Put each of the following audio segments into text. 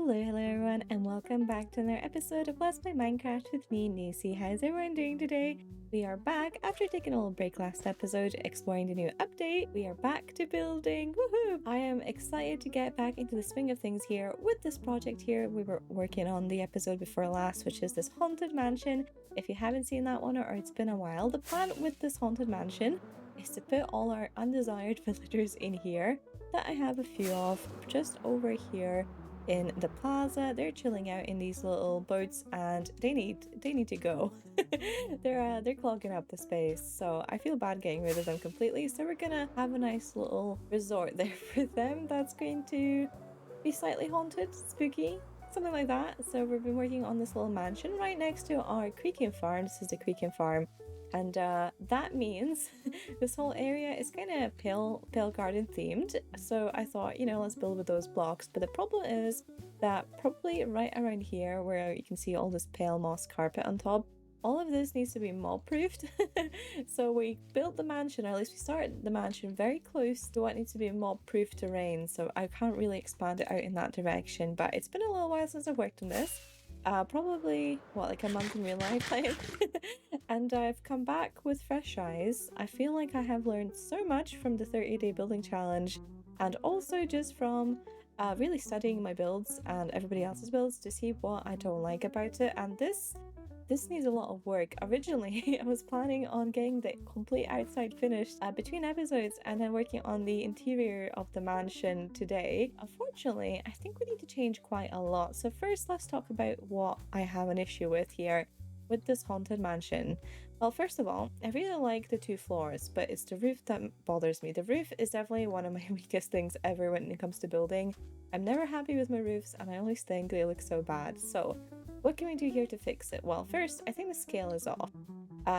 Hello everyone, and welcome back to another episode of Let's Play Minecraft with me, Nisi. How's everyone doing today? We are back after taking a little break last episode, exploring the new update. We are back to building. Woohoo! I am excited to get back into the swing of things here with this project here. We were working on the episode before last, which is this haunted mansion. If you haven't seen that one or it's been a while, the plan with this haunted mansion is to put all our undesired villagers in here that I have a few of just over here in the plaza. They're chilling out in these little boats and they need to go. They're clogging up the space, so I feel bad getting rid of them completely. So we're gonna have a nice little resort there for them that's going to be slightly haunted, spooky, something like that. So we've been working on this little mansion right next to our creeking farm. This is the creeking farm. And that means this whole area is kind of pale garden themed. So I thought, let's build with those blocks. But the problem is that probably right around here where you can see all this pale moss carpet on top, all of this needs to be mob proofed. So we built the mansion, or at least we started the mansion very close to what needs to be mob proof terrain. So I can't really expand it out in that direction. But it's been a little while since I've worked on this. Probably, like a month in real life and I've come back with fresh eyes. I feel like I have learned so much from the 30-day building challenge, and also just from really studying my builds and everybody else's builds to see what I don't like about it. And this needs a lot of work. Originally, I was planning on getting the complete outside finished between episodes and then working on the interior of the mansion today. Unfortunately, I think we need to change quite a lot. So first, let's talk about what I have an issue with here with this haunted mansion. Well, first of all, I really like the 2 floors, but it's the roof that bothers me. The roof is definitely one of my weakest things ever when it comes to building. I'm never happy with my roofs and I always think they look so bad. So what can we do here to fix it? Well, first, I think the scale is off.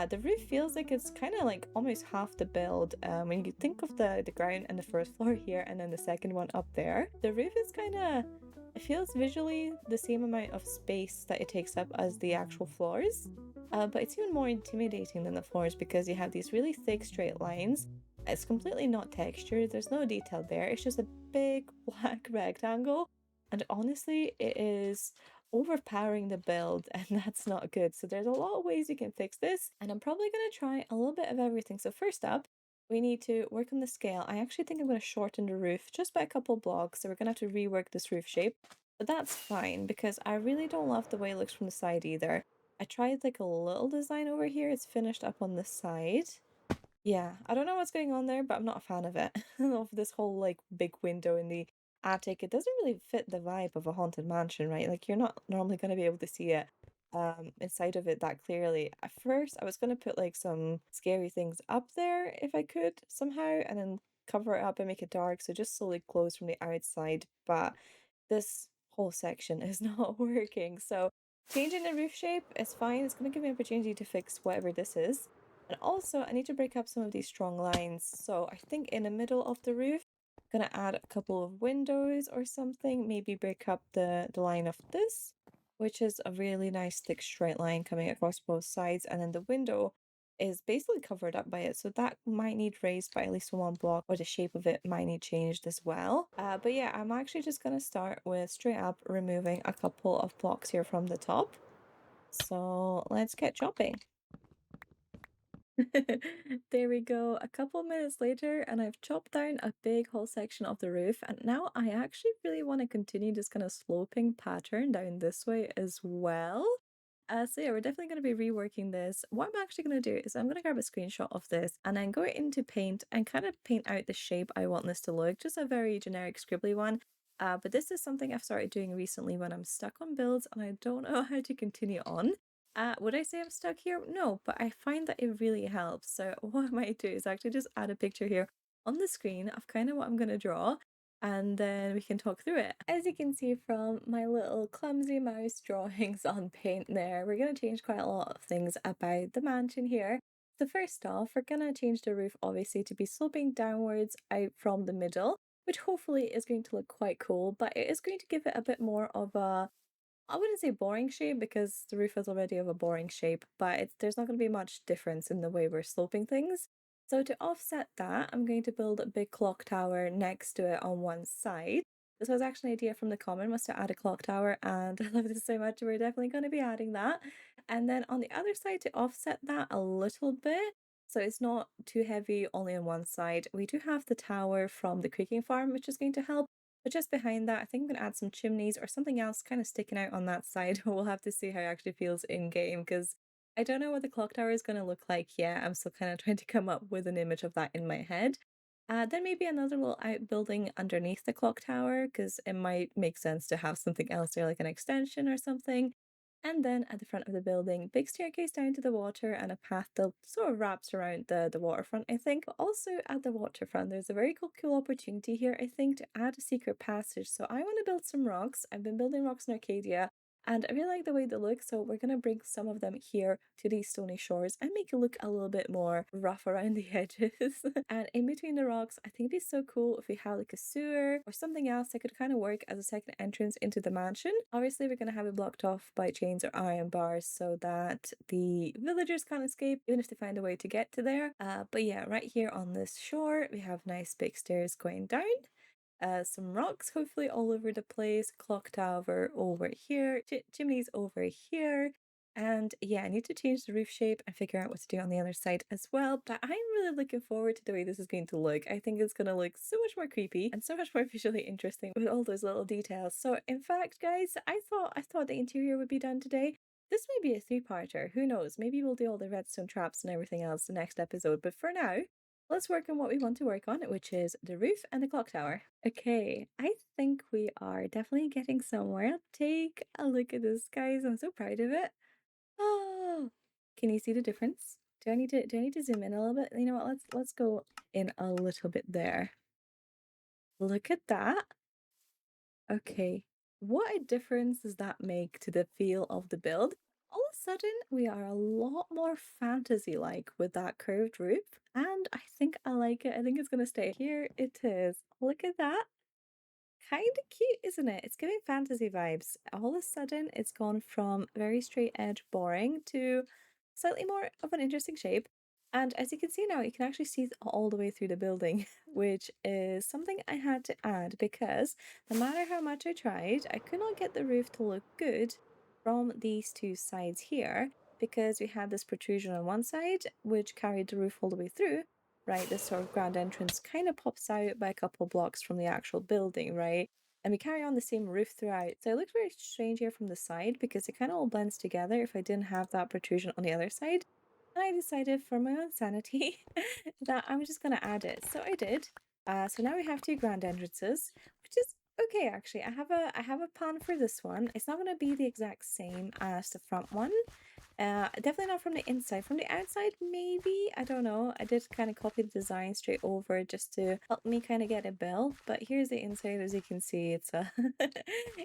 The roof feels like it's kind of like almost half the build. When you think of the ground and the first floor here and then the second one up there, the roof is kind of, it feels visually the same amount of space that it takes up as the actual floors. But it's even more intimidating than the floors because you have these really thick straight lines. It's completely not textured, there's no detail there, it's just a big black rectangle. And honestly, it is overpowering the build and that's not good. So there's a lot of ways we can fix this and I'm probably going to try a little bit of everything. So first up, we need to work on the scale. I actually think I'm going to shorten the roof just by a couple blocks, so we're going to have to rework this roof shape. But that's fine because I really don't love the way it looks from the side either. I tried like a little design over here. It's finished up on the side. Yeah, I don't know what's going on there, but I'm not a fan of it. Of this whole like big window in the attic. It doesn't really fit the vibe of a haunted mansion, right? Like you're not normally going to be able to see it inside of it that clearly. At first, I was going to put like some scary things up there if I could somehow, and then cover it up and make it dark, so just slowly close from the outside. But this whole section is not working. So changing the roof shape is fine. It's going to give me an opportunity to fix whatever this is. And also, I need to break up some of these strong lines. So I think in the middle of the roof, I'm gonna add a couple of windows or something. Maybe break up the line of this, which is a really nice thick straight line coming across both sides. And then the window is basically covered up by it. So that might need raised by at least 1 block, or the shape of it might need changed as well. But yeah, I'm actually just gonna start with straight up removing a couple of blocks here from the top. So let's get chopping. There we go. A couple minutes later, and I've chopped down a big whole section of the roof. And now I actually really want to continue this kind of sloping pattern down this way as well. So yeah, we're definitely going to be reworking this. What I'm actually going to do is I'm going to grab a screenshot of this and then go into paint and kind of paint out the shape I want this to look. Just a very generic scribbly one. But this is something I've started doing recently when I'm stuck on builds and I don't know how to continue on. Would I say I'm stuck here? No, but I find that it really helps. So what I might do is actually just add a picture here on the screen of kind of what I'm going to draw, and then we can talk through it. As you can see from my little clumsy mouse drawings on paint there, we're going to change quite a lot of things about the mansion here. So first off, we're going to change the roof obviously to be sloping downwards out from the middle, which hopefully is going to look quite cool, but it is going to give it a bit more of a, I wouldn't say boring shape because the roof is already of a boring shape, but there's not going to be much difference in the way we're sloping things. So to offset that, I'm going to build a big clock tower next to it on one side. This was actually an idea from the comment, was to add a clock tower, and I love this so much. We're definitely going to be adding that. And then on the other side, to offset that a little bit, so it's not too heavy only on one side, we do have the tower from the cooking farm, which is going to help. But just behind that, I think I'm going to add some chimneys or something else kind of sticking out on that side. We'll have to see how it actually feels in game, because I don't know what the clock tower is going to look like yet. I'm still kind of trying to come up with an image of that in my head. Then maybe another little outbuilding underneath the clock tower, because it might make sense to have something else there, like an extension or something. And then at the front of the building, big staircase down to the water and a path that sort of wraps around the waterfront, I think. But also at the waterfront, there's a very cool opportunity here, I think, to add a secret passage. So I want to build some rocks. I've been building rocks in Arcadia, and I really like the way they look, so we're going to bring some of them here to these stony shores and make it look a little bit more rough around the edges. And in between the rocks, I think it'd be so cool if we had like a sewer or something else that could kind of work as a second entrance into the mansion. Obviously, we're going to have it blocked off by chains or iron bars so that the villagers can't escape, even if they find a way to get to there. But yeah, right here on this shore, we have nice big stairs going down. Some rocks hopefully all over the place, clock tower over here, chimneys over here. And yeah, I need to change the roof shape and figure out what to do on the other side as well. But I'm really looking forward to the way this is going to look. I think it's going to look so much more creepy and so much more visually interesting with all those little details. So in fact, guys, I thought the interior would be done today. This may be a three-parter. Who knows? Maybe we'll do all the redstone traps and everything else the next episode. But for now, let's work on what we want to work on, which is the roof and the clock tower. Okay, I think we are definitely getting somewhere. Take a look at this, guys. I'm so proud of it. Oh, can you see the difference? Do I need to zoom in a little bit? You know what? Let's go in a little bit there. Look at that. Okay, what a difference does that make to the feel of the build? All of a sudden, we are a lot more fantasy-like with that curved roof, and I think I like it. I think it's gonna stay. Here it is. Look at that. Kind of cute, isn't it? It's giving fantasy vibes. All of a sudden, it's gone from very straight edge boring to slightly more of an interesting shape. And as you can see now, you can actually see all the way through the building, which is something I had to add because no matter how much I tried, I could not get the roof to look good from these two sides here because we had this protrusion on one side, which carried the roof all the way through, right? This sort of grand entrance kind of pops out by a couple blocks from the actual building, right? And we carry on the same roof throughout. So it looks very strange here from the side because it kind of all blends together if I didn't have that protrusion on the other side. And I decided for my own sanity that I'm just going to add it. So I did. So now we have two grand entrances, which is okay actually. I have a plan for this one. It's not going to be the exact same as the front one. Definitely not from the inside. From the outside, maybe. I don't know. I did kind of copy the design straight over just to help me kind of get it built. But here's the inside. As you can see, it's a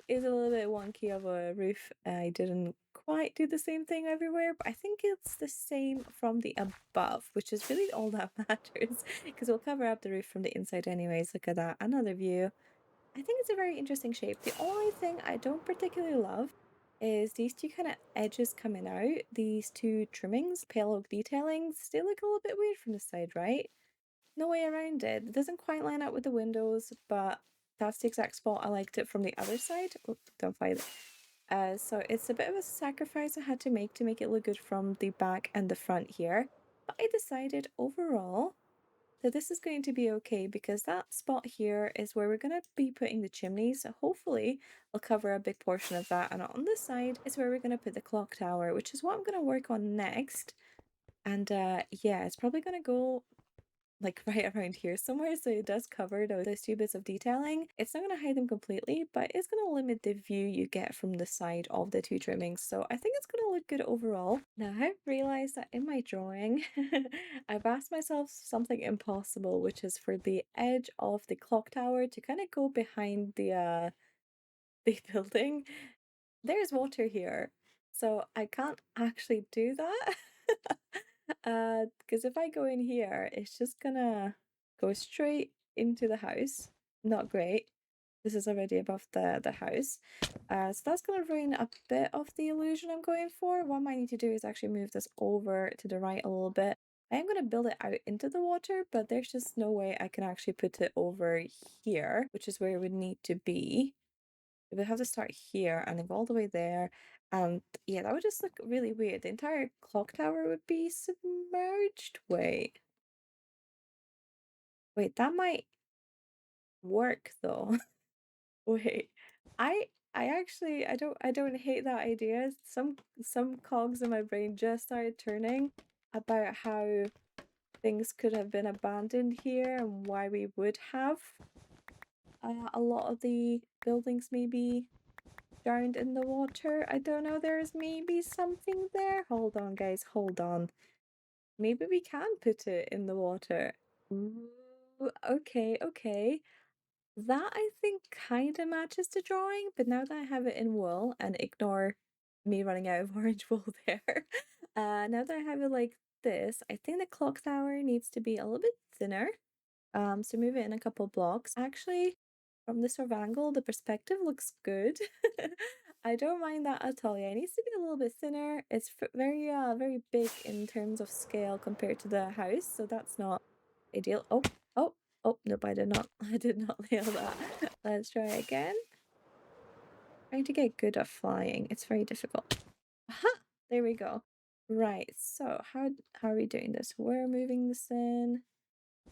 it's a little bit wonky of a roof. I didn't quite do the same thing everywhere, but I think it's the same from the above, which is really all that matters because we'll cover up the roof from the inside anyways. Look at that. Another view. I think it's a very interesting shape. The only thing I don't particularly love is these two kind of edges coming out, these two trimmings, pale oak detailings, they look a little bit weird from the side, right? No way around it. It doesn't quite line up with the windows, but that's the exact spot I liked it from the other side. Oh, don't fight it. So it's a bit of a sacrifice I had to make it look good from the back and the front here. But I decided overall that this is going to be okay because that spot here is where we're going to be putting the chimneys. So hopefully I'll cover a big portion of that. And on this side is where we're going to put the clock tower, which is what I'm going to work on next. And yeah, it's probably going to go like right around here somewhere, so it does cover those two bits of detailing. It's not going to hide them completely, but it's going to limit the view you get from the side of the two trimmings, so I think it's going to look good overall. Now I've realized that in my drawing I've asked myself something impossible, which is for the edge of the clock tower to kind of go behind the building. There's water here, so I can't actually do that. Because if I go in here, it's just gonna go straight into the house. Not great. This is already above the house. So that's gonna ruin a bit of the illusion I'm going for. What I might need to do is actually move this over to the right a little bit. I am going to build it out into the water, but there's just no way I can actually put it over here, which is where it would need to be. It would have to start here and then go all the way there. And yeah, that would just look really weird. The entire clock tower would be submerged. Wait, that might work though. Wait, I actually I don't hate that idea. Some cogs in my brain just started turning about how things could have been abandoned here and why we would have a lot of the buildings maybe drowned in the water. I don't know, there's maybe something there. Hold on, guys, hold on. Maybe we can put it in the water. Ooh, okay, okay. That I think kind of matches the drawing, but now that I have it in wool and ignore me running out of orange wool there, now that I have it like this, I think the clock tower needs to be a little bit thinner. So move it in a couple blocks. Actually, from this sort of angle, the perspective looks good. I don't mind that at all. Yeah, it needs to be a little bit thinner. It's very big in terms of scale compared to the house, so that's not ideal. Oh, oh, oh, nope, I did not. I did not nail that. Let's try again. Trying to get good at flying. It's very difficult. Aha! There we go. Right, so how are we doing this? We're moving this in.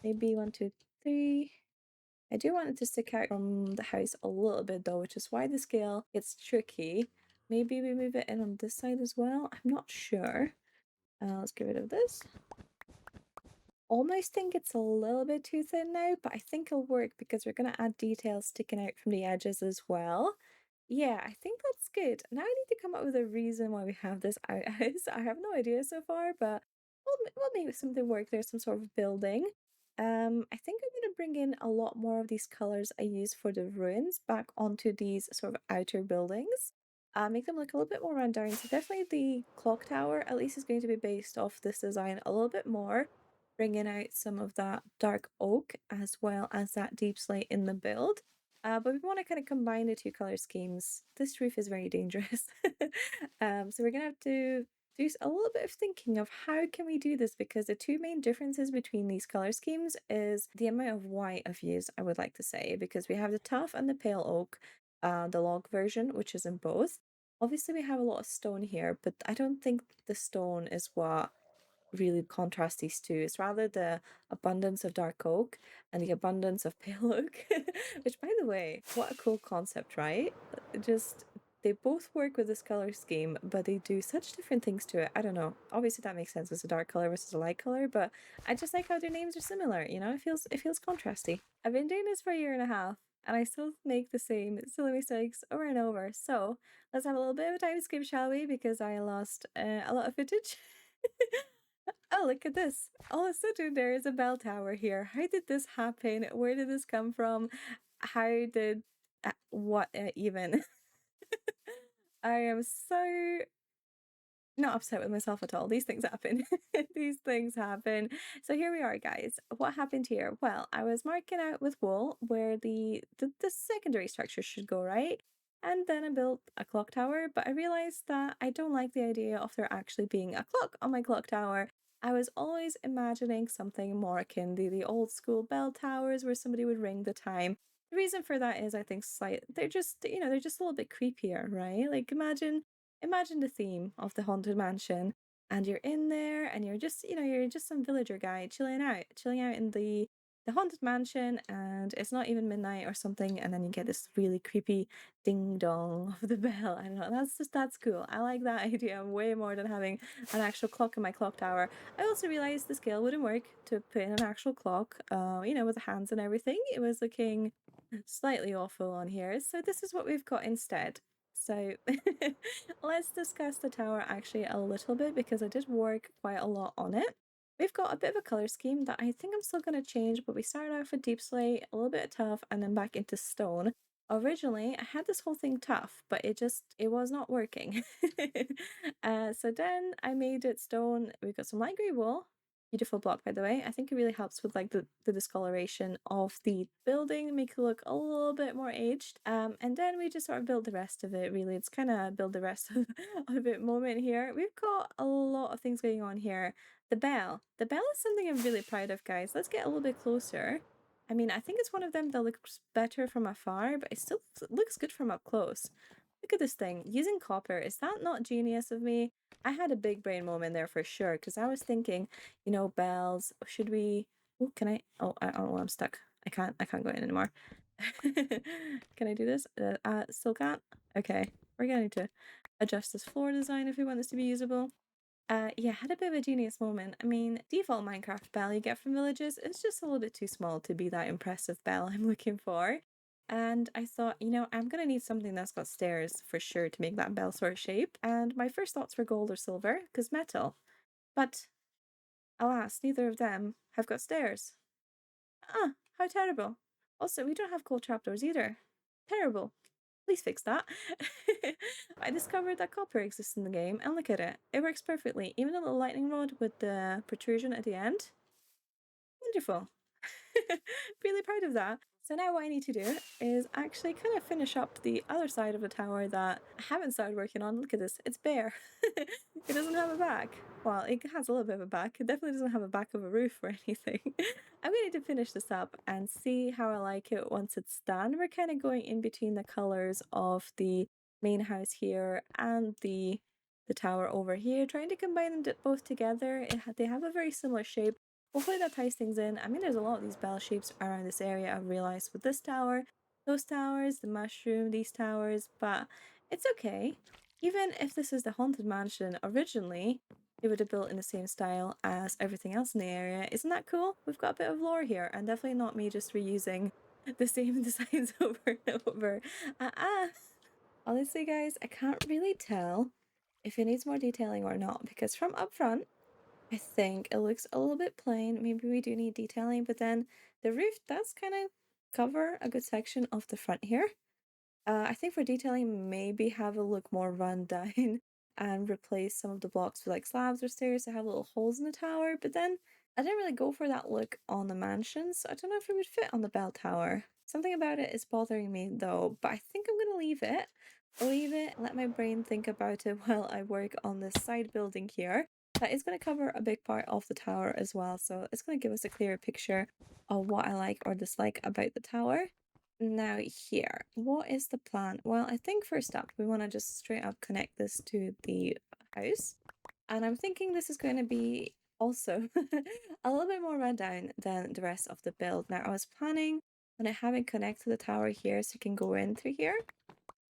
Maybe 1, 2, 3. I do want it to stick out from the house a little bit though, which is why the scale gets tricky. Maybe we move it in on this side as well. I'm not sure. Let's get rid of this. Almost think it's a little bit too thin now, but I think it'll work because we're going to add details sticking out from the edges as well. Yeah, I think that's good. Now I need to come up with a reason why we have this outhouse. I have no idea so far, but we'll make something work. There's some sort of building. I think I'm going to bring in a lot more of these colors I use for the ruins back onto these sort of outer buildings. Make them look a little bit more run down. So definitely the clock tower at least is going to be based off this design a little bit more, bringing out some of that dark oak as well as that deep slate in the build. But we want to kind of combine the two color schemes. This roof is very dangerous. So we're going to have to do a little bit of thinking of how can we do this, because the two main differences between these color schemes is the amount of white I've used, I would like to say, because we have the tough and the pale oak, the log version, which is in both. Obviously, we have a lot of stone here, but I don't think the stone is what really contrast these two. It's rather the abundance of dark oak and the abundance of pale oak. Which, by the way, what a cool concept, right? Just they both work with this color scheme, but they do such different things to it. I don't know. Obviously, that makes sense. It's a dark color versus a light color, but I just like how their names are similar. You know, it feels contrasty. I've been doing this for a year and a half, and I still make the same silly mistakes over and over. So let's have a little bit of a time skip, shall we? Because I lost a lot of footage. Oh, look at this. All of a sudden, there is a bell tower here. How did this happen? Where did this come from? How did. What even? I am so not upset with myself at all. These things happen. These things happen. So here we are, guys. What happened here? Well, I was marking out with wool where the secondary structure should go, right? And then I built a clock tower, but I realized that I don't like the idea of there actually being a clock on my clock tower. I was always imagining something more akin to the old school bell towers where somebody would ring the time. The reason for that is I think they're just, they're just a little bit creepier, right? Like imagine the theme of the haunted mansion, and you're in there and you're just, you're just some villager guy chilling out in the haunted mansion, and it's not even midnight or something, and then you get this really creepy ding dong of the bell. I don't know, that's cool. I like that idea way more than having an actual clock in my clock tower. I also realized the scale wouldn't work to put in an actual clock, with the hands and everything. It was looking slightly awful on here, so this is what we've got instead. So let's discuss the tower actually a little bit, because I did work quite a lot on it. We've got a bit of a color scheme that I think I'm still going to change, but we started off with deep slate, a little bit of tough, and then back into stone. Originally, I had this whole thing tough, but it was not working. So then I made it stone. We've got some light grey wool, Beautiful block, by the way. I think it really helps with like the discoloration of the building, make it look a little bit more aged. And then we just sort of build the rest of it, really. It's kind of build the rest of it moment here. We've got a lot of things going on here. The bell. The bell is something I'm really proud of, guys. Let's get a little bit closer. I mean, I think it's one of them that looks better from afar, but it still looks good from up close. Look at this thing. Using copper, is that not genius of me? I had a big brain moment there for sure, because I was thinking, you know, bells, should we... Oh, can I... Oh, I'm stuck. I can't go in anymore. Can I do this? Still can't? Okay. We're going to need to adjust this floor design if we want this to be usable. Yeah, had a bit of a genius moment. I mean, default Minecraft bell you get from villages is just a little bit too small to be that impressive bell I'm looking for. And I thought, you know, I'm gonna need something that's got stairs for sure to make that bell sort of shape. And my first thoughts were gold or silver, because metal. But alas, neither of them have got stairs. Ah, how terrible. Also, we don't have coal trapdoors either. Terrible. Please fix that. I discovered that copper exists in the game, and look at it. It works perfectly. Even a little lightning rod with the protrusion at the end. Wonderful. Really proud of that. So now what I need to do is actually kind of finish up the other side of the tower that I haven't started working on. Look at this, it's bare. It doesn't have a back. Well, it has a little bit of a back. It definitely doesn't have a back of a roof or anything. I'm going to need to finish this up and see how I like it once it's done. We're kind of going in between the colors of the main house here and the tower over here, trying to combine them both together. They have a very similar shape. Hopefully that ties things in. I mean, there's a lot of these bell shapes around this area, I've realised, with this tower, those towers, the mushroom, these towers, but it's okay. Even if this is the Haunted Mansion originally, they would have built in the same style as everything else in the area. Isn't that cool? We've got a bit of lore here, and definitely not me just reusing the same designs over and over. Honestly, guys, I can't really tell if it needs more detailing or not, because from up front, I think it looks a little bit plain. Maybe we do need detailing, but then the roof does kind of cover a good section of the front here. I think for detailing, maybe have a look more run down and replace some of the blocks with like slabs or stairs to have little holes in the tower. But then I didn't really go for that look on the mansion, so I don't know if it would fit on the bell tower. Something about it is bothering me though, but I think I'm gonna leave it. Leave it, let my brain think about it while I work on this side building here. That is going to cover a big part of the tower as well, so it's going to give us a clearer picture of what I like or dislike about the tower. Now here, what is the plan? Well, I think first up, we want to just straight up connect this to the house. And I'm thinking this is going to be also a little bit more run down than the rest of the build. Now, I was planning on it having connect to the tower here so you can go in through here.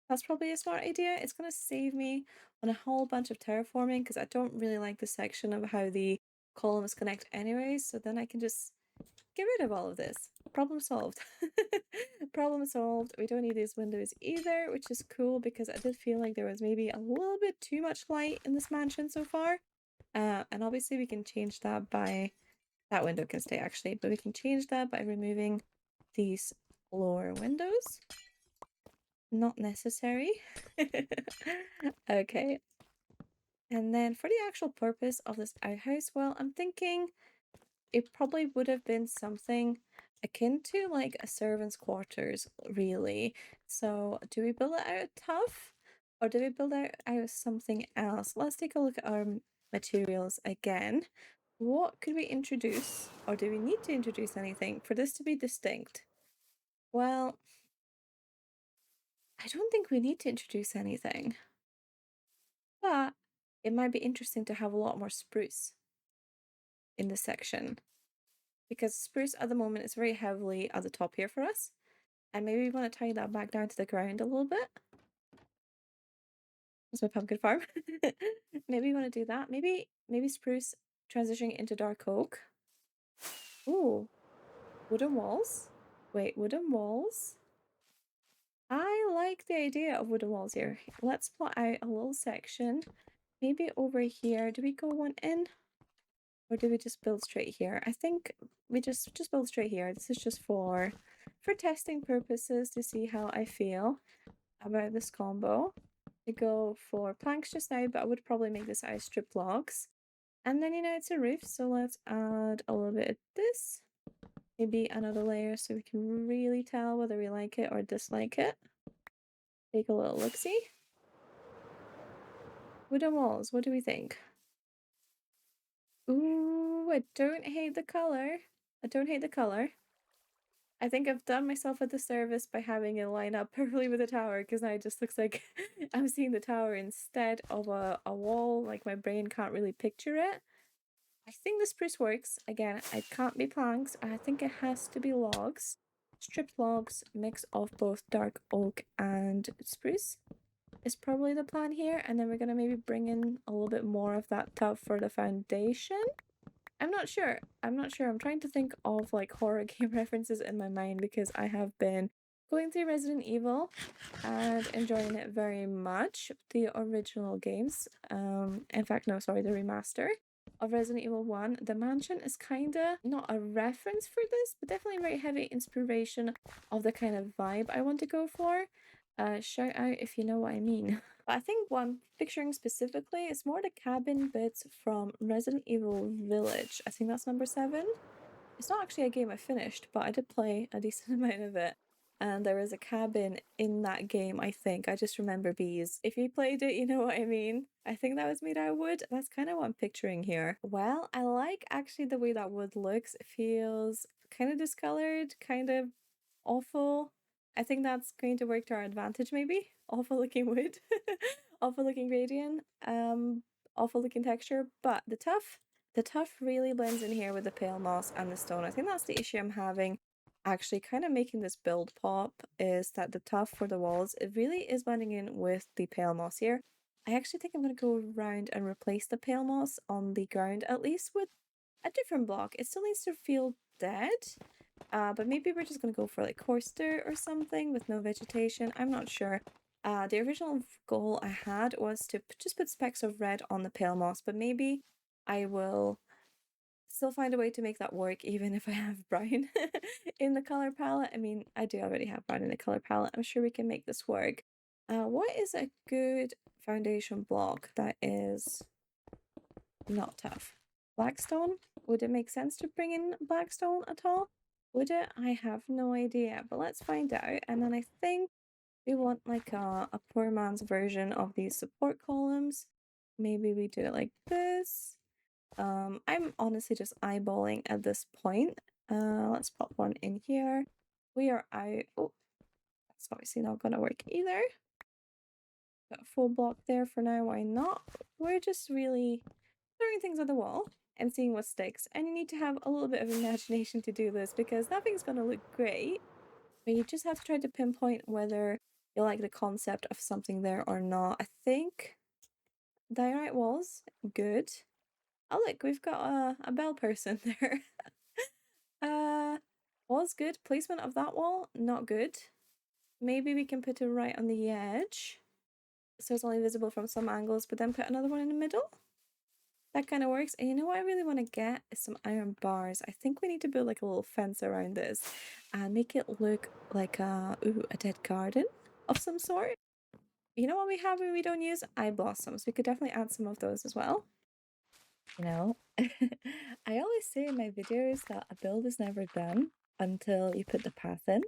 That's probably a smart idea. It's going to save me on a whole bunch of terraforming because I don't really like the section of how the columns connect anyways. So then I can just get rid of all of this. Problem solved. Problem solved. We don't need these windows either, which is cool because I did feel like there was maybe a little bit too much light in this mansion so far. And obviously we can change that by... That window can stay actually, but we can change that by removing these lower windows. Not necessary. Okay. And then for the actual purpose of this outhouse, well, I'm thinking it probably would have been something akin to like a servant's quarters, really. So do we build it out of tough or do we build it out of something else? Let's take a look at our materials again. What could we introduce, or do we need to introduce anything for this to be distinct? Well, I don't think we need to introduce anything. But it might be interesting to have a lot more spruce in this section. Because spruce at the moment is very heavily at the top here for us. And maybe we want to tie that back down to the ground a little bit. That's my pumpkin farm. Maybe we want to do that. Maybe spruce transitioning into dark oak. Ooh. Wooden walls. Wait, wooden walls? I like the idea of wooden walls here. Let's plot out a little section. Maybe over here. Do we go one in? Or do we just build straight here? I think we just build straight here. This is just for testing purposes to see how I feel about this combo. I go for planks just now, but I would probably make this out of strip logs. And then, it's a roof, so let's add a little bit of this. Maybe another layer so we can really tell whether we like it or dislike it. Take a little look-see. Wooden walls, what do we think? Ooh, I don't hate the color. I don't hate the color. I think I've done myself a disservice by having it line up perfectly with the tower, because now it just looks like I'm seeing the tower instead of a wall. Like, my brain can't really picture it. I think the spruce works. Again, it can't be planks. I think it has to be logs. Stripped logs, mix of both dark oak and spruce is probably the plan here. And then we're gonna maybe bring in a little bit more of that tuff for the foundation. I'm not sure. I'm trying to think of like horror game references in my mind, because I have been going through Resident Evil and enjoying it very much. The original games. In fact, no, sorry, the remaster of Resident Evil 1. The mansion is kinda not a reference for this, but definitely a very heavy inspiration of the kind of vibe I want to go for. Shout out if you know what I mean. But I think what I'm picturing specifically is more the cabin bits from Resident Evil Village. I think that's number 7. It's not actually a game I finished, but I did play a decent amount of it. And there is a cabin in that game, I think. I just remember bees. If you played it, you know what I mean. I think that was made out of wood. That's kind of what I'm picturing here. Well, I like actually the way that wood looks. It feels kind of discolored, kind of awful. I think that's going to work to our advantage, maybe. Awful looking wood. Awful looking gradient. Awful looking texture. But the tuff really blends in here with the pale moss and the stone. I think that's the issue I'm having actually kind of making this build pop, is that the tuff for the walls, it really is blending in with the pale moss here. I actually think I'm going to go around and replace the pale moss on the ground, at least with a different block. It still needs to feel dead, but maybe we're just going to go for like coarse dirt or something with no vegetation. I'm not sure. The original goal I had was to just put specks of red on the pale moss, but maybe I will still find a way to make that work even if I have brown in the color palette. I mean, I do already have brown in the color palette. I'm sure we can make this work. What is a good foundation block that is not tough? Blackstone? Would it make sense to bring in Blackstone at all? Would it? I have no idea, but let's find out. And then I think we want like a poor man's version of these support columns. Maybe we do it like this. I'm honestly just eyeballing at this point. Let's pop one in here. We are out. Oh, that's obviously not gonna work either. Got a full block there for now, why not? We're just really throwing things on the wall and seeing what sticks. And you need to have a little bit of imagination to do this, because nothing's gonna look great, but you just have to try to pinpoint whether you like the concept of something there or not. I think diorite walls, good. Oh look, we've got a bell person there. Wall's good. Placement of that wall, not good. Maybe we can put it right on the edge, so it's only visible from some angles, but then put another one in the middle. That kind of works. And you know what I really want to get is some iron bars. I think we need to build like a little fence around this and make it look like a dead garden of some sort. You know what we have when we don't use? Eye blossoms. We could definitely add some of those as well. You know, I always say in my videos that a build is never done until you put the path in,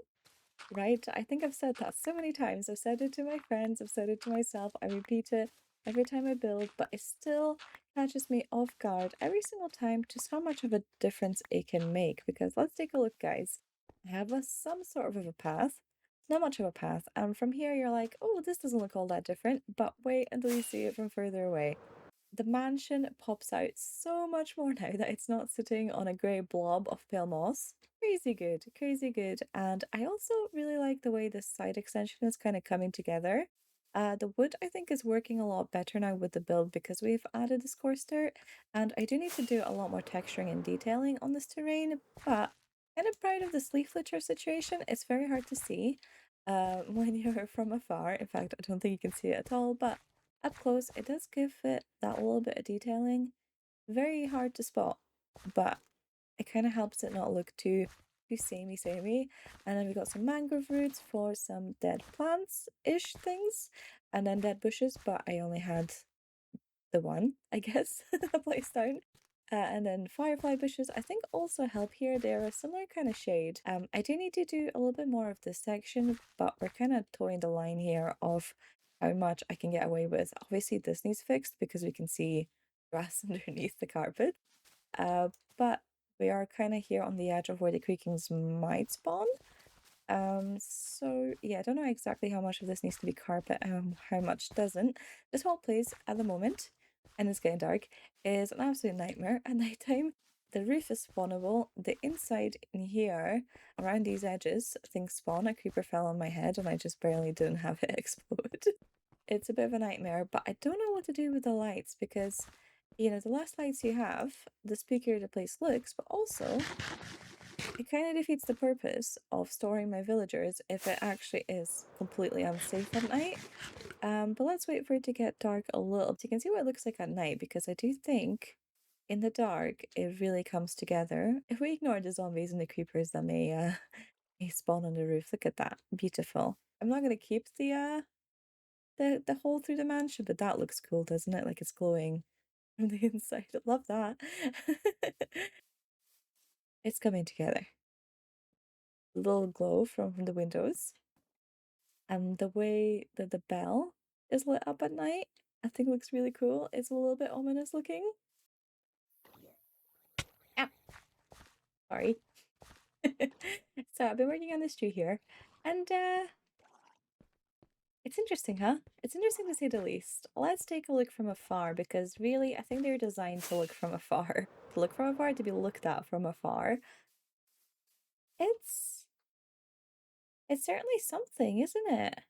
right? I think I've said that so many times. I've said it to my friends, I've said it to myself, I repeat it every time I build, but it still catches me off guard every single time just how much of a difference it can make. Because let's take a look, guys. I have some sort of a path, not much of a path, and from here you're like, oh, this doesn't look all that different, but wait until you see it from further away. The mansion pops out so much more now that it's not sitting on a grey blob of pale moss. Crazy good, crazy good. And I also really like the way this side extension is kind of coming together. The wood, I think, is working a lot better now with the build because we've added this coarse dirt, and I do need to do a lot more texturing and detailing on this terrain, but kind of proud of this leaf litter situation. It's very hard to see when you're from afar. In fact, I don't think you can see it at all, but up close, it does give it that little bit of detailing. Very hard to spot, but it kind of helps it not look too samey. And then we got some mangrove roots for some dead plants-ish things, and then dead bushes, but I only had the one, I guess, place down. And then firefly bushes, I think also help here. They're a similar kind of shade. I do need to do a little bit more of this section, but we're kind of towing the line here of how much I can get away with. Obviously, this needs fixed because we can see grass underneath the carpet. But we are kind of here on the edge of where the creakings might spawn. So yeah, I don't know exactly how much of this needs to be carpet, how much doesn't. This whole place at the moment, and it's getting dark, is an absolute nightmare at nighttime. The roof is spawnable. The inside in here, around these edges, things spawn. A creeper fell on my head and I just barely didn't have it explode. It's a bit of a nightmare, but I don't know what to do with the lights because, you know, the less lights you have, the spookier the place looks, but also it kind of defeats the purpose of storing my villagers if it actually is completely unsafe at night. But let's wait for it to get dark a little. So you can see what it looks like at night because I do think in the dark it really comes together. If we ignore the zombies and the creepers that may spawn on the roof, look at that, beautiful. I'm not gonna keep the hole through the mansion, but that looks cool, doesn't it? Like it's glowing from the inside. I love that. It's coming together. A little glow from the windows. And the way that the bell is lit up at night, I think looks really cool. It's a little bit ominous looking. Ow, sorry. So I've been working on this tree here, and it's interesting, huh? It's interesting to say the least. Let's take a look from afar because really, I think they're designed to look from afar. To look from afar, to be looked at from afar. It's it's certainly something, isn't it?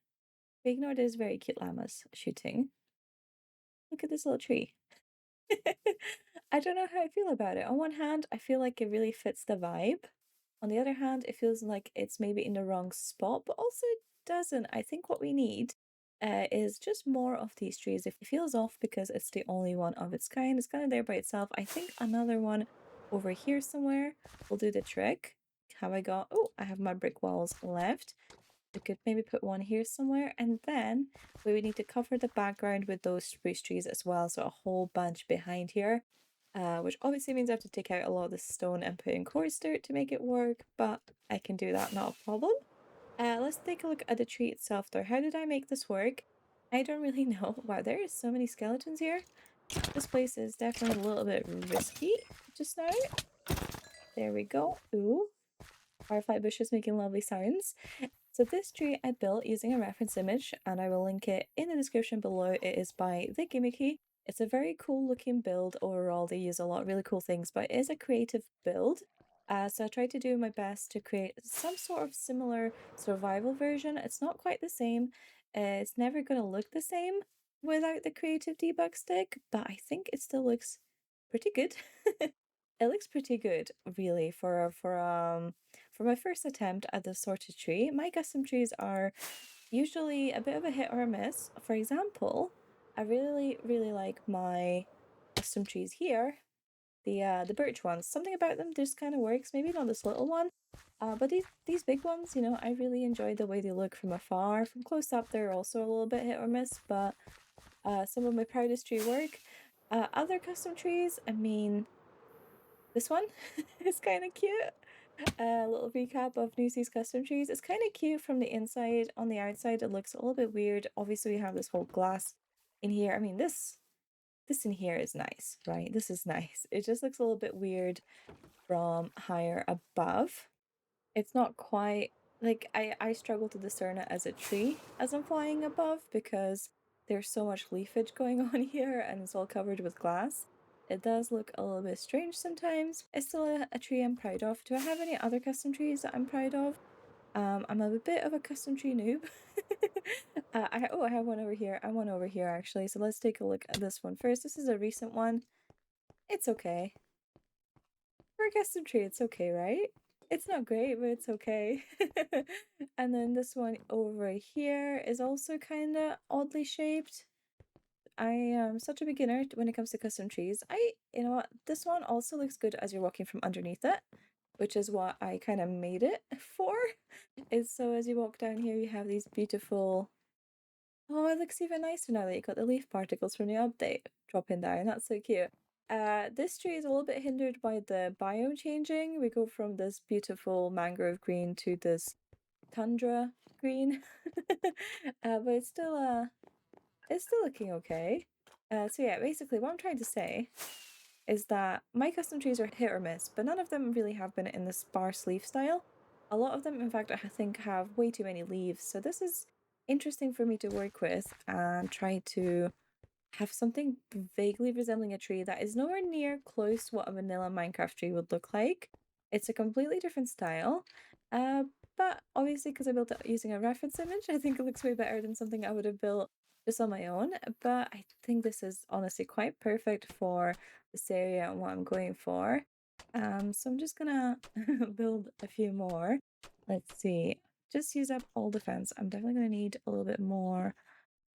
We ignore those very cute llamas shooting. Look at this little tree. I don't know how I feel about it. On one hand, I feel like it really fits the vibe. On the other hand, it feels like it's maybe in the wrong spot, but also it doesn't. I think what we need is just more of these trees. If it feels off because it's the only one of its kind, it's kind of there by itself. I think another one over here somewhere will do the trick. Have I got... Oh, I have my brick walls left. We could maybe put one here somewhere, and then we would need to cover the background with those spruce trees as well, so a whole bunch behind here, which obviously means I have to take out a lot of the stone and put in coarse dirt to make it work, but I can do that, not a problem. Let's take a look at the tree itself though. How did I make this work? I don't really know. Wow, there is so many skeletons here. This place is definitely a little bit risky just now. There we go. Ooh, firefly bushes making lovely sounds. So this tree I built using a reference image, and I will link it in the description below. It is by The Gimmicky. It's a very cool looking build overall. They use a lot of really cool things, but it is a creative build. So I tried to do my best to create some sort of similar survival version. It's not quite the same. It's never going to look the same without the creative debug stick, but I think it still looks pretty good. It looks pretty good, really, for my first attempt at this sorted tree. My custom trees are usually a bit of a hit or a miss. For example, I really, really like my custom trees here, the birch ones. Something about them just kind of works. Maybe not this little one, but these big ones, you know, I really enjoy the way they look from afar. From close up, they're also a little bit hit or miss, but some of my proudest tree work. Other custom trees, I mean, this one is kind of cute. A little recap of Nusi's custom trees. It's kind of cute from the inside. On the outside, it looks a little bit weird. Obviously, we have this whole glass in here. I mean, this in here is nice, right? This is nice. It just looks a little bit weird from higher above. It's not quite like I struggle to discern it as a tree as I'm flying above because there's so much leafage going on here and it's all covered with glass. It does look a little bit strange sometimes. It's still a tree I'm proud of. Do I have any other custom trees that I'm proud of? I'm a bit of a custom tree noob. I have one over here. I have one over here actually. So let's take a look at this one first. This is a recent one. It's okay. For a custom tree, it's okay, right? It's not great, but it's okay. And then this one over here is also kind of oddly shaped. I am such a beginner when it comes to custom trees. You know what, this one also looks good as you're walking from underneath it, which is what I kind of made it for. Is so as you walk down here, you have these beautiful Oh, it looks even nicer now that you got the leaf particles from the update dropping down. That's so cute. This tree is a little bit hindered by the biome changing. We go from this beautiful mangrove green to this tundra green. But it's still looking okay. So yeah, basically what I'm trying to say is that my custom trees are hit or miss, but none of them really have been in the sparse leaf style. A lot of them, in fact, I think have way too many leaves. So this is interesting for me to work with and try to have something vaguely resembling a tree that is nowhere near close to what a vanilla Minecraft tree would look like. It's a completely different style. Uh, but obviously, because I built it using a reference image, I think it looks way better than something I would have built just on my own. But I think this is honestly quite perfect for this area and what I'm going for. So I'm just gonna build a few more. Let's see. Just use up all the fence. I'm definitely gonna need a little bit more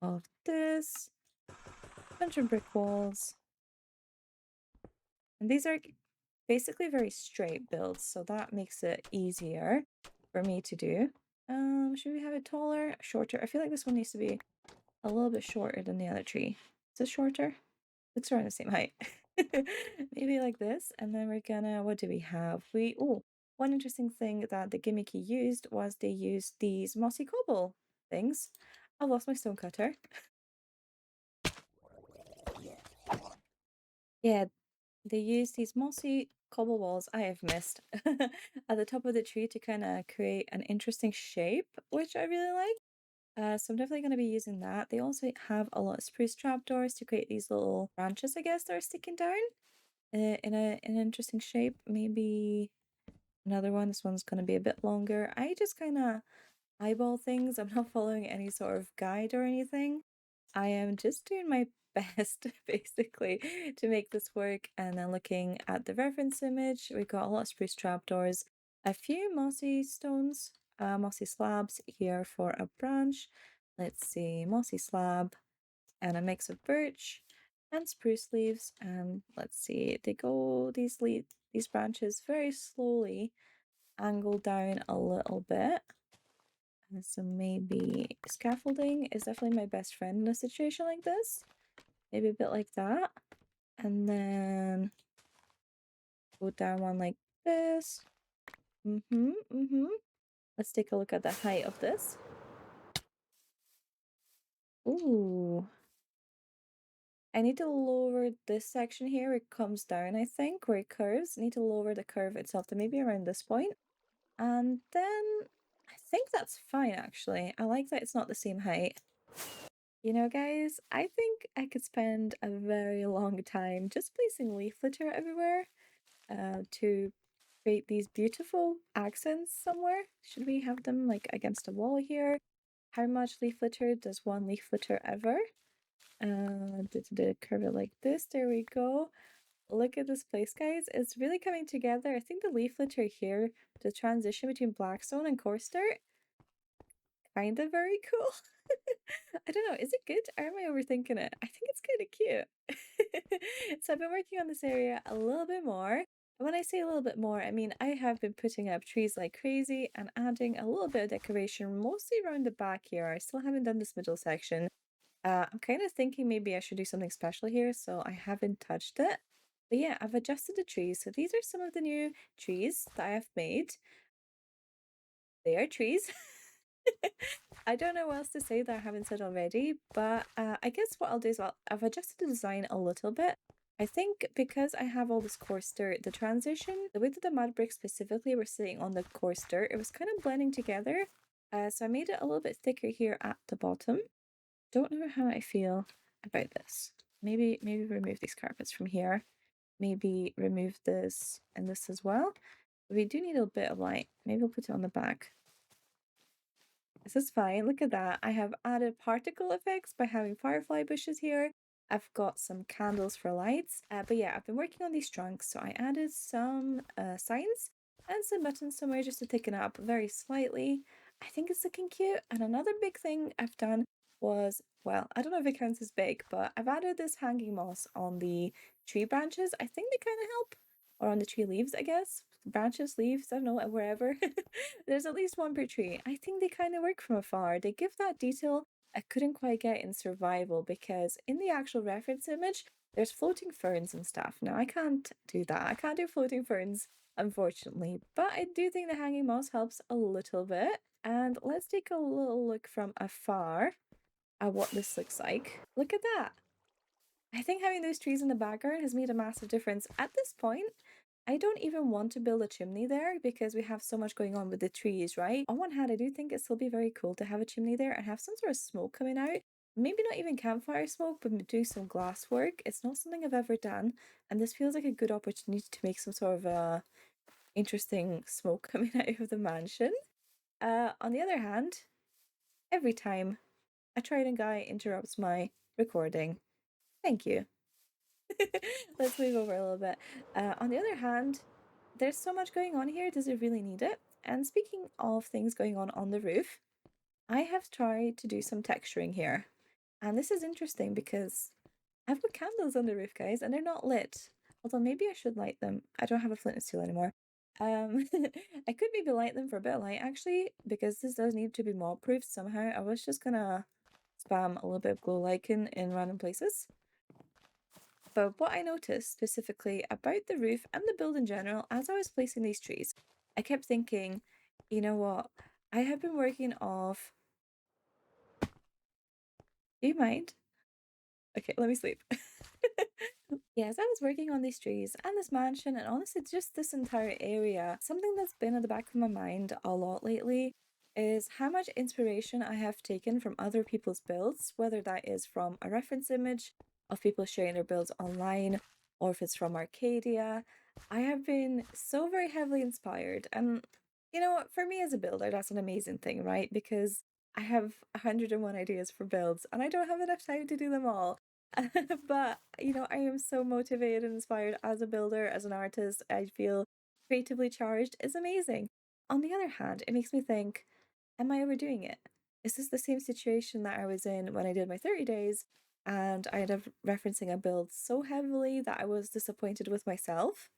of this. Bunch of brick walls. And these are basically very straight builds, so that makes it easier for me to do. Should we have it taller? Shorter? I feel like this one needs to be a little bit shorter than the other tree. Is it shorter? Looks around the same height. Maybe like this. And then we're gonna, what do we have? One interesting thing that the gimmicky used was they used these mossy cobble things. I lost my stone cutter. Yeah, they use these mossy cobble walls I have missed at the top of the tree to kind of create an interesting shape, which I really like. So I'm definitely going to be using that. They also have a lot of spruce trapdoors to create these little branches, I guess, that are sticking down in an interesting shape. Maybe another one. This one's going to be a bit longer. I just kind of eyeball things. I'm not following any sort of guide or anything. I am just doing my best basically to make this work. And then looking at the reference image, we've got a lot of spruce trapdoors, a few mossy stones, mossy slabs here for a branch. Let's see, mossy slab and a mix of birch and spruce leaves. And let's see, they go these branches very slowly angle down a little bit. And so maybe scaffolding is definitely my best friend in a situation like this. Maybe a bit like that. And then go down one like this. Let's take a look at the height of this. Ooh. I need to lower this section here where it comes down, I think, where it curves. I need to lower the curve itself to maybe around this point. And then I think that's fine, actually. I like that it's not the same height. You know, guys, I think I could spend a very long time just placing leaf litter everywhere to create these beautiful accents somewhere. Should we have them like against a wall here? How much leaf litter does one leaf litter ever? Curve it like this. There we go. Look at this place, guys. It's really coming together. I think the leaf litter here, the transition between blackstone and coarse dirt, kind of very cool. I don't know, is it good or am I overthinking it? I think it's kind of cute. So I've been working on this area a little bit more. And when I say a little bit more, I mean I have been putting up trees like crazy and adding a little bit of decoration, mostly around the back here. I still haven't done this middle section. I'm kind of thinking maybe I should do something special here, so I haven't touched it. But yeah, I've adjusted the trees. So these are some of the new trees that I have made. They are trees. I don't know what else to say that I haven't said already, but I guess what I'll do is I've adjusted the design a little bit. I think because I have all this coarse dirt, the transition, the way that the mud bricks specifically were sitting on the coarse dirt, it was kind of blending together. So I made it a little bit thicker here at the bottom. Don't know how I feel about this. Maybe remove these carpets from here. Maybe remove this and this as well. We do need a bit of light. Maybe we'll put it on the back. This is fine. Look at that. I have added particle effects by having firefly bushes here. I've got some candles for lights. But yeah, I've been working on these trunks. So I added some signs and some buttons somewhere just to thicken up very slightly. I think it's looking cute. And another big thing I've done was, well, I don't know if it counts as big, but I've added this hanging moss on the tree branches. I think they kind of help, or on the tree leaves, I guess. Branches, leaves, I don't know, wherever. There's at least one per tree. I think they kind of work from afar. They give that detail I couldn't quite get in survival because in the actual reference image, there's floating ferns and stuff. Now, I can't do that. I can't do floating ferns, unfortunately, but I do think the hanging moss helps a little bit. And let's take a little look from afar at what this looks like. Look at that. I think having those trees in the background has made a massive difference. At this point, I don't even want to build a chimney there because we have so much going on with the trees, right? On one hand, I do think it'd still be very cool to have a chimney there and have some sort of smoke coming out. Maybe not even campfire smoke, but do some glass work. It's not something I've ever done, and this feels like a good opportunity to make some sort of interesting smoke coming out of the mansion. On the other hand, every time a trident guy interrupts my recording, thank you. Let's move over a little bit. On the other hand, there's so much going on here. Does it really need it? And speaking of things going on the roof, I have tried to do some texturing here. And this is interesting because I've got candles on the roof, guys, and they're not lit. Although maybe I should light them. I don't have a flint and steel anymore. I could maybe light them for a bit of light, actually, because this does need to be mob-proof somehow. I was just gonna spam a little bit of glow lichen in random places. But what I noticed specifically about the roof and the build in general, as I was placing these trees, I kept thinking, you know what? I have been working off. Do you mind? Okay, let me sleep. Yes, I was working on these trees and this mansion, and honestly, just this entire area. Something that's been at the back of my mind a lot lately is how much inspiration I have taken from other people's builds, whether that is from a reference image of people sharing their builds online or if it's from Arcadia. I have been so very heavily inspired. And you know what, for me as a builder, that's an amazing thing, right? Because I have 101 ideas for builds and I don't have enough time to do them all. But you know, I am so motivated and inspired as a builder, as an artist. I feel creatively charged. It's amazing. On the other hand, it makes me think, am I overdoing it? Is this the same situation that I was in when I did my 30 days and I ended up referencing a build so heavily that I was disappointed with myself?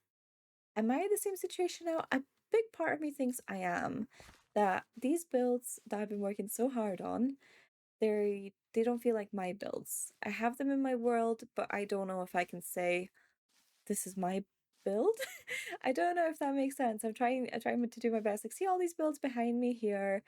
Am I in the same situation now? A big part of me thinks I am. That these builds that I've been working so hard on, they don't feel like my builds. I have them in my world, but I don't know if I can say this is my build. I don't know if that makes sense. I'm trying to do my best. Like, see all these builds behind me here.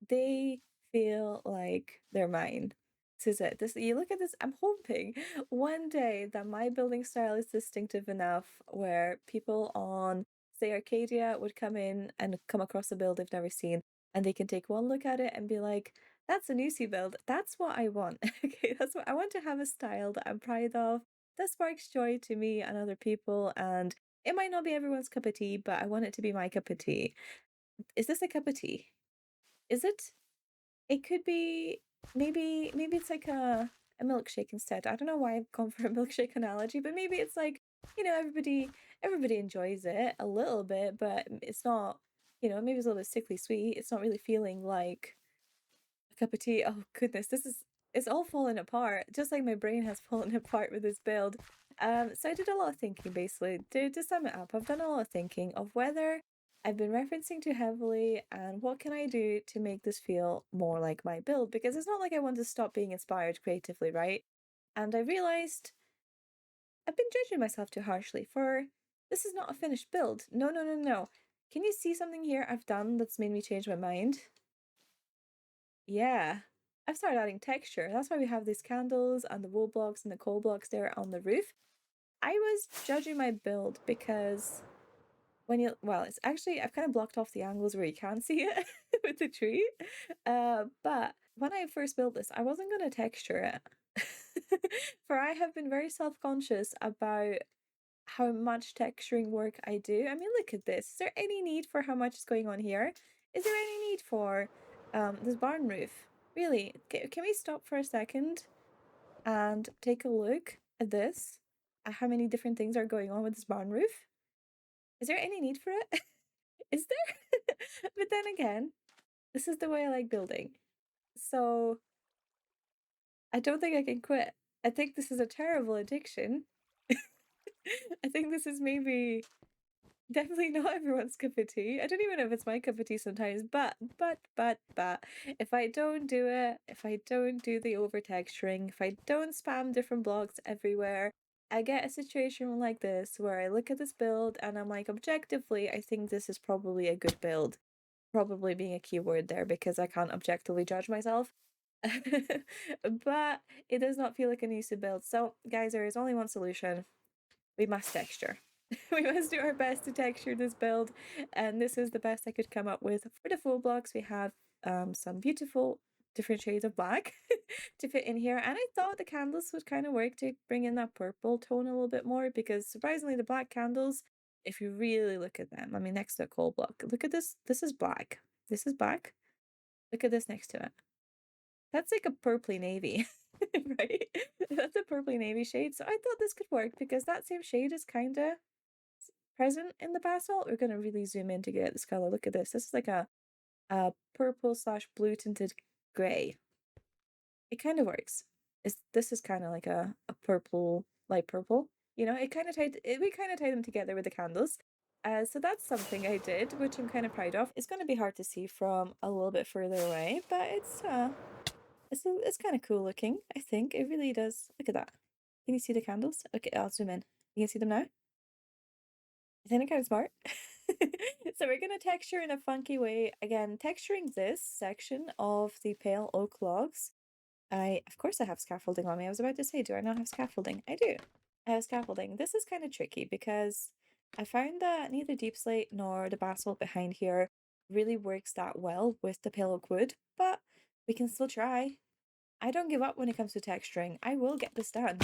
They feel like they're mine. This is it. This, you look at this, I'm hoping one day that my building style is distinctive enough where people on, say, Arcadia would come in and come across a build they've never seen, and they can take one look at it and be like, that's a Nusi build. That's what I want. Okay, that's what I want, to have a style that I'm proud of, that sparks joy to me and other people. And it might not be everyone's cup of tea, but I want it to be my cup of tea. Is this a cup of tea? Is it? It could be, maybe it's like a milkshake instead. I don't know why I've gone for a milkshake analogy, but maybe it's like, you know, everybody enjoys it a little bit, but it's not, you know, maybe it's a little bit sickly sweet. It's not really feeling like a cup of tea. Oh goodness, it's all falling apart. Just like my brain has fallen apart with this build. So I did a lot of thinking basically. To sum it up, I've done a lot of thinking of whether I've been referencing too heavily and what can I do to make this feel more like my build, because it's not like I want to stop being inspired creatively, right? And I realized I've been judging myself too harshly for this is not a finished build. No, no, no, no. Can you see something here I've done that's made me change my mind? Yeah, I've started adding texture. That's why we have these candles and the wool blocks and the coal blocks there on the roof. I was judging my build because when you, well, it's actually, I've kind of blocked off the angles where you can see it with the tree. But when I first built this, I wasn't going to texture it. For I have been very self-conscious about how much texturing work I do. I mean, look at this. Is there any need for how much is going on here? Is there any need for this barn roof? Really? Can we stop for a second and take a look at this? At how many different things are going on with this barn roof? Is there any need for it? Is there? But then again, this is the way I like building. So I don't think I can quit. I think this is a terrible addiction. I think this is maybe Definitely not everyone's cup of tea. I don't even know if it's my cup of tea sometimes, but if I don't do it, if I don't do the over texturing, if I don't spam different blocks everywhere, I get a situation like this where I look at this build and I'm like, objectively, I think this is probably a good build. Probably being a keyword there because I can't objectively judge myself. But it does not feel like a new build. So, guys, there is only one solution. We must texture. We must do our best to texture this build, and this is the best I could come up with. For the full blocks, we have some beautiful different shades of black to fit in here, and I thought the candles would kind of work to bring in that purple tone a little bit more, because surprisingly the black candles, if you really look at them, I mean next to a coal block, look at this, this is black, this is black, look at this next to it. That's like a purpley navy, right? That's a purpley navy shade. So I thought this could work because that same shade is kind of present in the basalt. We're going to really zoom in to get this color. Look at this. This is like a purple / blue tinted gray. It kind of works. This is kind of like a purple, light purple. You know, we kind of tied them together with the candles. So that's something I did, which I'm kind of proud of. It's going to be hard to see from a little bit further away, but it's kind of cool looking, I think. It really does. Look at that. Can you see the candles? Okay, I'll zoom in. You can see them now? I think I'm kind of smart. So we're going to texture in a funky way. Again, texturing this section of the pale oak logs. Of course I have scaffolding on me. I was about to say, do I not have scaffolding? I do. I have scaffolding. This is kind of tricky because I found that neither deep slate nor the basalt behind here really works that well with the pale oak wood, but we can still try. I don't give up when it comes to texturing. I will get this done.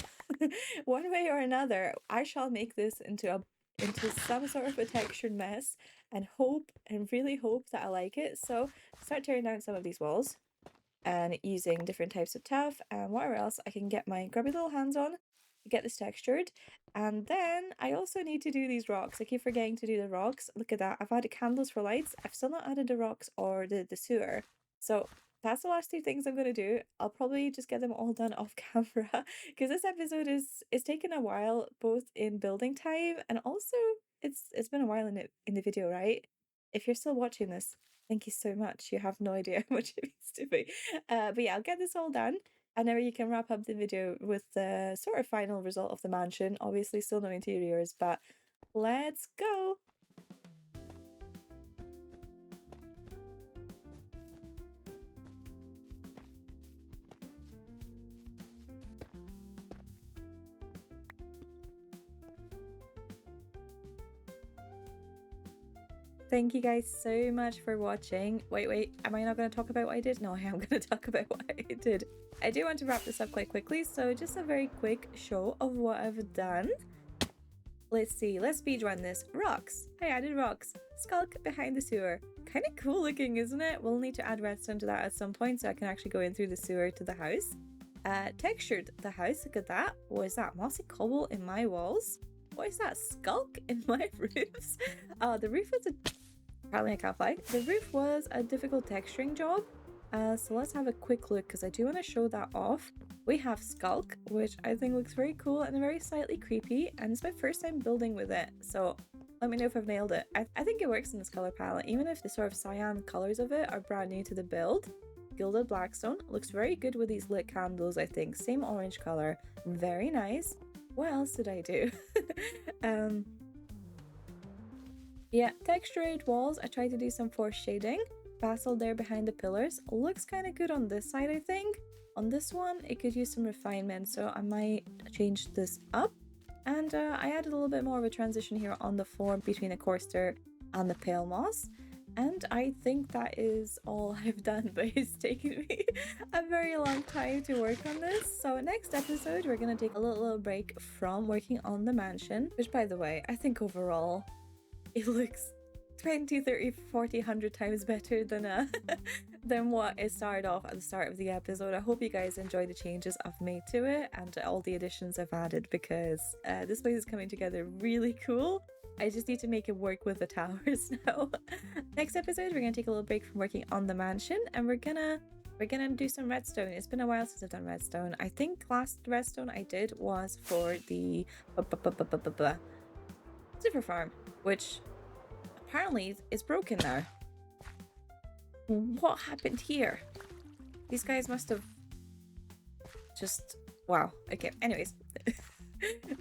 One way or another, I shall make this into some sort of a textured mess and really hope that I like it. So start tearing down some of these walls and using different types of tuff and whatever else I can get my grubby little hands on to get this textured. And then I also need to do these rocks. I keep forgetting to do the rocks. Look at that. I've added candles for lights. I've still not added the rocks or the sewer. So that's the last two things I'm going to do. I'll probably just get them all done off camera because this episode is taking a while, both in building time and also it's been a while in the video, right? If you're still watching this, thank you so much. You have no idea how much it means to me. But yeah, I'll get this all done. And then you can wrap up the video with the sort of final result of the mansion. Obviously still no interiors, but let's go. Thank you guys so much for watching. Wait, am I not going to talk about what I did? No, I am going to talk about what I did. I do want to wrap this up quite quickly, so just a very quick show of what I've done. Let's see, let's speedrun this. Rocks. I added rocks. Skulk behind the sewer. Kind of cool looking, isn't it? We'll need to add redstone to that at some point so I can actually go in through the sewer to the house. Textured the house. Look at that. What is that? Mossy cobble in my walls? What is that? Skulk in my roofs? The roof was apparently I can't fly. The roof was a difficult texturing job. So let's have a quick look because I do want to show that off. We have Skulk, which I think looks very cool and very slightly creepy, and it's my first time building with it, so let me know if I've nailed it. I think it works in this color palette, even if the sort of cyan colors of it are brand new to the build. Gilded Blackstone looks very good with these lit candles, I think. Same orange color, very nice. What else did I do? Yeah, textured walls. I tried to do some forced shading. Basalt there behind the pillars. Looks kind of good on this side, I think. On this one, it could use some refinement, so I might change this up. And I added a little bit more of a transition here on the floor between the coarse dirt and the pale moss. And I think that is all I've done, but it's taken me a very long time to work on this. So next episode, we're going to take a little break from working on the mansion, which, by the way, I think overall it looks 20, 30, 40, 100 times better than than what it started off at the start of the episode. I hope you guys enjoy the changes I've made to it and all the additions I've added, because this place is coming together really cool. I just need to make it work with the towers now. Next episode, we're gonna take a little break from working on the mansion, and we're gonna do some redstone. It's been a while since I've done redstone. I think last redstone I did was for the super farm, which apparently it's broken now. What happened here? These guys must have just... Wow. Okay, anyways.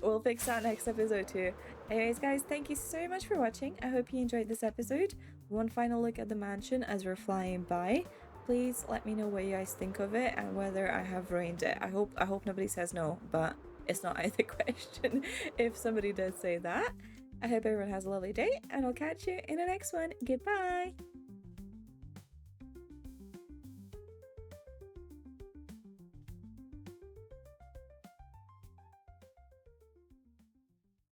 We'll fix that next episode too. Anyways, guys, thank you so much for watching. I hope you enjoyed this episode. One final look at the mansion as we're flying by. Please let me know what you guys think of it and whether I have ruined it. I hope nobody says no, but it's not out of the question if somebody does say that. I hope everyone has a lovely day, and I'll catch you in the next one. Goodbye!